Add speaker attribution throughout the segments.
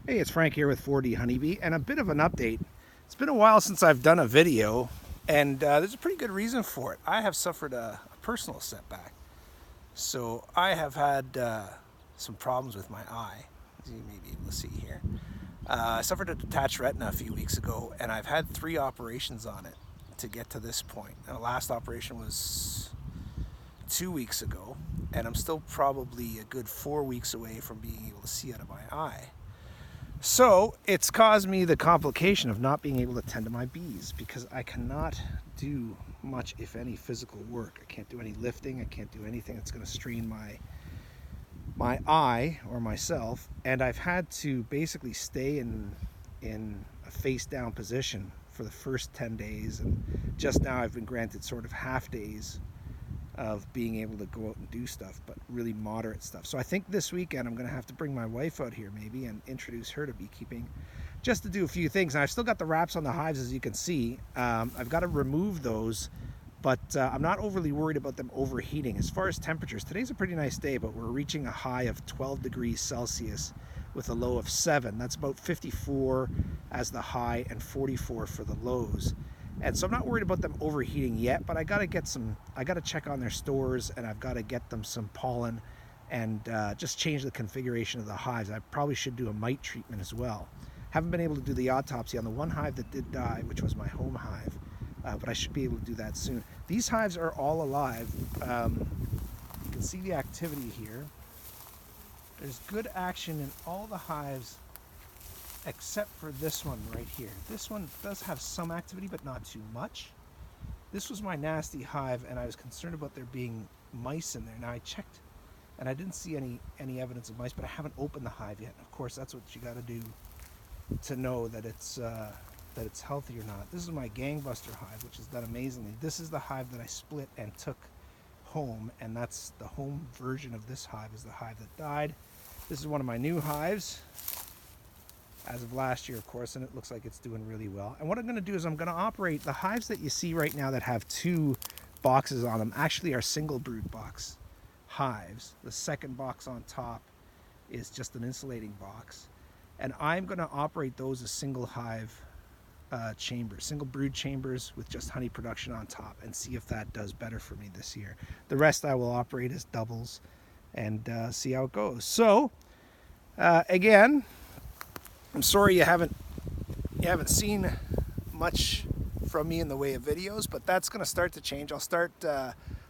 Speaker 1: Hey, it's Frank here with 4D Honeybee, and a bit of an update. It's been a while since I've done a video, and there's a pretty good reason for it. I have suffered a personal setback. So I have had some problems with my eye, as you may be able to see here. I suffered a detached retina a few weeks ago, and I've had 3 operations on it to get to this point. And the last operation was 2 weeks ago, and I'm still probably a good 4 weeks away from being able to see out of my eye. So it's caused me the complication of not being able to tend to my bees because I cannot do much, if any, physical work. I can't do any lifting. I can't do anything that's going to strain my eye or myself. And I've had to basically stay in a face down position for the first 10 days. And just now I've been granted sort of half days of being able to go out and do stuff, but really moderate stuff. So I think this weekend I'm going to have to bring my wife out here maybe and introduce her to beekeeping just to do a few things. And I've still got the wraps on the hives, as you can see. I've got to remove those, but I'm not overly worried about them overheating. As far as temperatures, today's a pretty nice day, but we're reaching a high of 12 degrees Celsius with a low of 7. That's about 54 as the high and 44 for the lows. And so I'm not worried about them overheating yet, but I got to check on their stores, and I've got to get them some pollen and just change the configuration of the hives. I probably should do a mite treatment as well. Haven't been able to do the autopsy on the one hive that did die, which was my home hive, but I should be able to do that soon. These hives are all alive. You can see the activity here. There's good action in all the hives except for this one right here. This one does have some activity, but not too much. This was my nasty hive, and I was concerned about there being mice in there. Now I checked, and I didn't see any evidence of mice, but I haven't opened the hive yet. Of course, that's what you got to do to know that it's healthy or not. This is my gangbuster hive, which has done amazingly. This is the hive that I split and took home, and that's the home version of this hive is the hive that died. This is one of my new hives, as of last year, of course, and it looks like it's doing really well. And what I'm going to do is I'm going to operate the hives that you see right now that have 2 boxes on them actually are single brood box hives. The second box on top is just an insulating box, and I'm going to operate those as single hive chambers, single brood chambers with just honey production on top, and see if that does better for me this year. The rest I will operate as doubles and see how it goes. So again, I'm sorry you haven't seen much from me in the way of videos, but that's going to start to change. I'll start,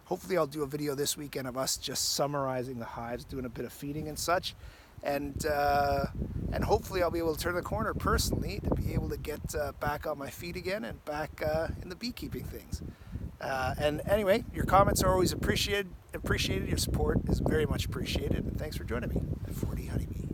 Speaker 1: hopefully I'll do a video this weekend of us just summarizing the hives, doing a bit of feeding and such, and hopefully I'll be able to turn the corner personally to be able to get back on my feet again and back in the beekeeping things. And anyway, your comments are always appreciated. Your support is very much appreciated, and thanks for joining me at 4D Honeybee.